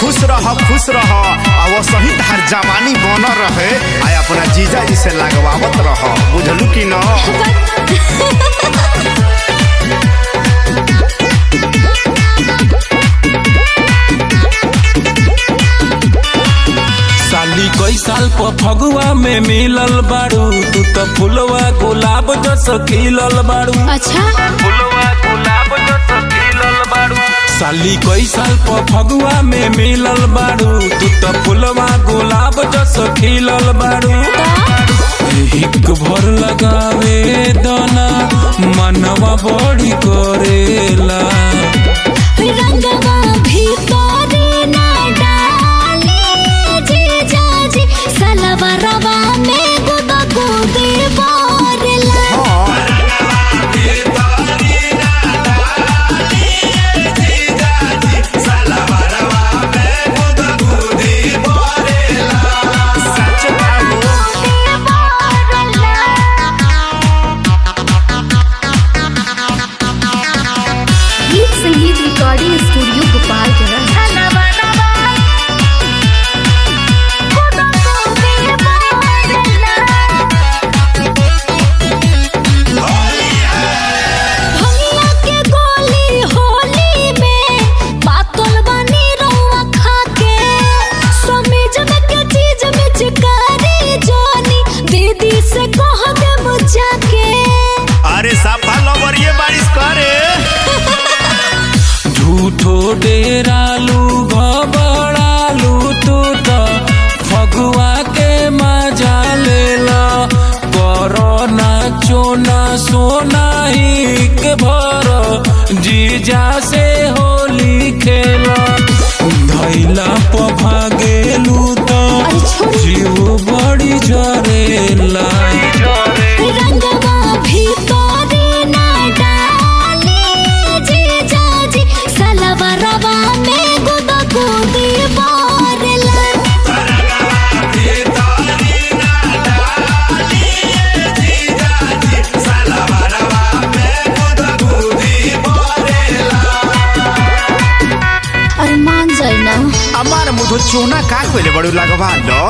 खुश रह आ वो सही हर जवानी बन रहे आ अपना जीजा जी से लगवावत रह, बुझलू कि न। साली कई साल पर फगुआ में मिलल बाड़ू, तू तो फुलवा गुलाब जस खिलल बाड़ू। अच्छा फुलवा गुलाब जस खिलल बाड़ू। साली कई साल पर फगुआ में मिलल बाड़ू, तू तो फुलवा गुलाब जस खिलल बाड़ू। हिक भर लगावे दाना मनवा बड़ी करेला, रंगवा भीतरी ना डाले जीजाजी सलवरवा में गुदा गुदी बोरला। संगीत रिकॉर्डिंग स्टूडियो गोपालगंज। भंगिया के गोली होली में पातल बनी रउआ खा के, समीज में के चीज में चिकारी जोनी दीदी से कह दे मुझा के। अरे साफा लवरिये बारिश करे झूठो डेरालू घबरालू, तू तो फगुआ के मजा लेला। कोरोना चोना सोना ही के भर जीजा से होली खेला। धैला प भागेलू तो जीव बड़ी जरेला। रंगवा भीतरी ना डाले जीजाजी सलवरवा में गुदा गुदी बोरला। अरे मान जाए ना, हमार मुझे चोना का कोई बड़ू लगवा लो।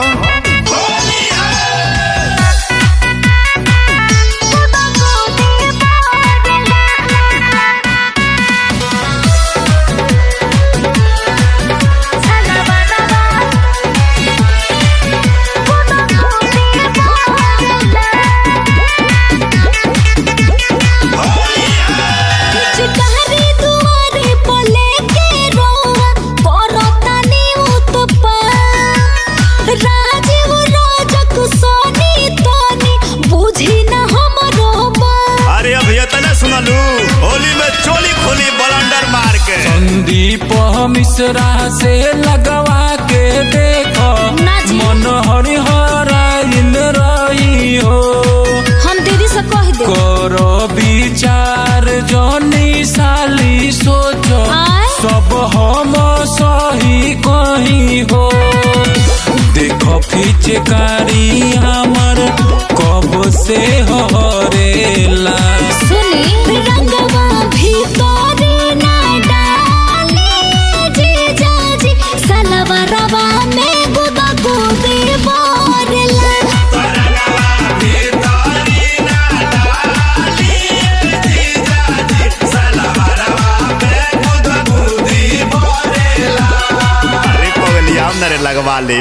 होली में चोली खोली बलंडर मार के संदीप मिश्रा से लगवा के देखो, मन हरिहराइल रही हो। हम दीदी से कह दे करो विचार जनी साली सोचो, सब हम सही कहीं हो। देखो फिचकारी हमर कब से हरेला। रंगवा भीतरी ना डाले जीजाजी सलवरवा में गुदा गुदी बोरला। अरे पगलिया नरे लगवा ले।